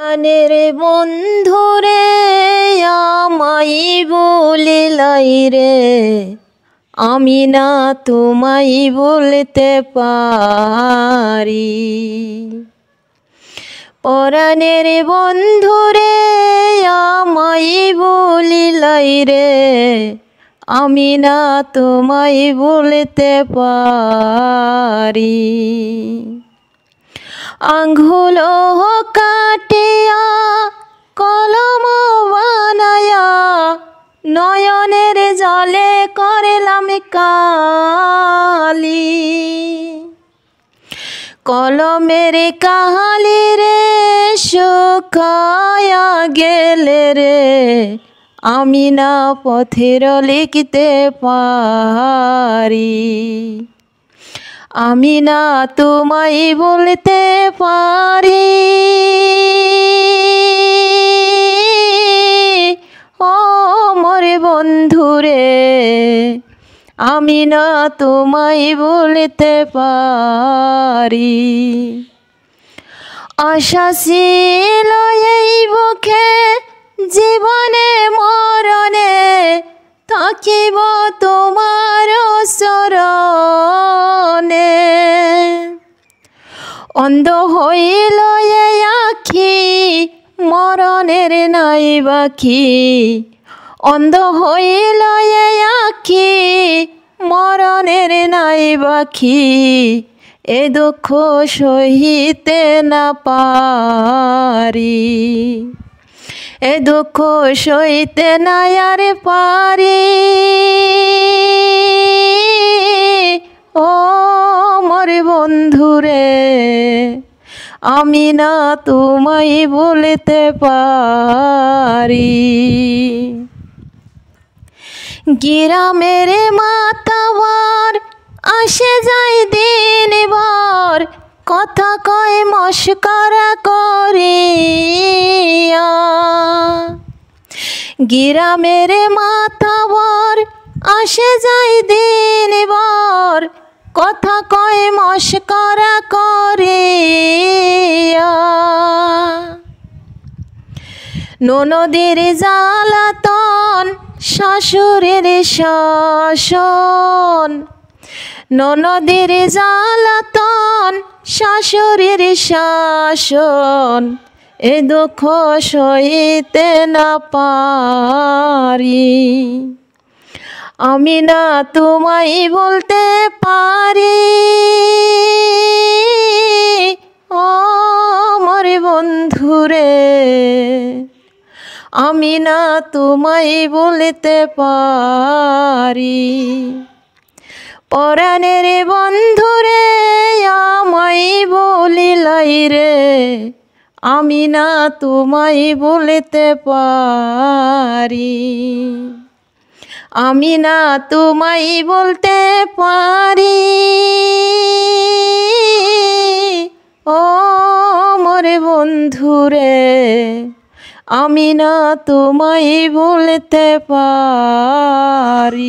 প্রাণের বন্ধুরে আমায় বলিলাই রে, আমি না তোমায় বলতে পারি। পরাণের বন্ধুরে আমায় বলিলাই রে, আমি না তোমায় বলতে পারি। আঙ্গুল কাটিয়া কলম বানায়া নয়নের জলে করলাম কালি। কলমের কালি রে শুকায়া গেলে রে, আমি না পথের লিখতে পারি। আমি না তোমায় বলতে পারি। ও মোর বন্ধুরে, আমি না তোমায় বলতে পারি। আশা ছিল এই বুকে জীবনে মরণে থাকিব তোমার শরণে। অন্ধ হইল এই আখি মরণের নাই বাকি। অন্ধ হইল এই আখি মরণের নাই বাকি। এ দুঃখ সহিতে না পারি। এ দুঃখ সইতে না আর পারি। ও মোর বন্ধুরে, আমি না তোমায় বলতে পারি। গ্রামের মাতাবার আসে যায় দিনবার, কথা কয় মস্করা করিয়া। গ্রামের মাতাবার আসে যায় দিনবার, কথা কয় মস্করা করিয়া। ননদের জ্বালাতন শাশুড়ির শাসন। ননদের জ্বালাতন শাশুড়ির শাসন। এ দুঃখ সইতে না পারি। আমি না তোমায় বলতে পারি। ও মোর বন্ধুরে, আমি না তোমায় বলতে পারি। পরাণের বন্ধুরে আমায় বলিলাই রে, আমি না তোমায় বলতে পারি। আমি না তোমায় বলতে পারি। ও মোর বন্ধুরে, আমি না তোমায় বলতে পারি।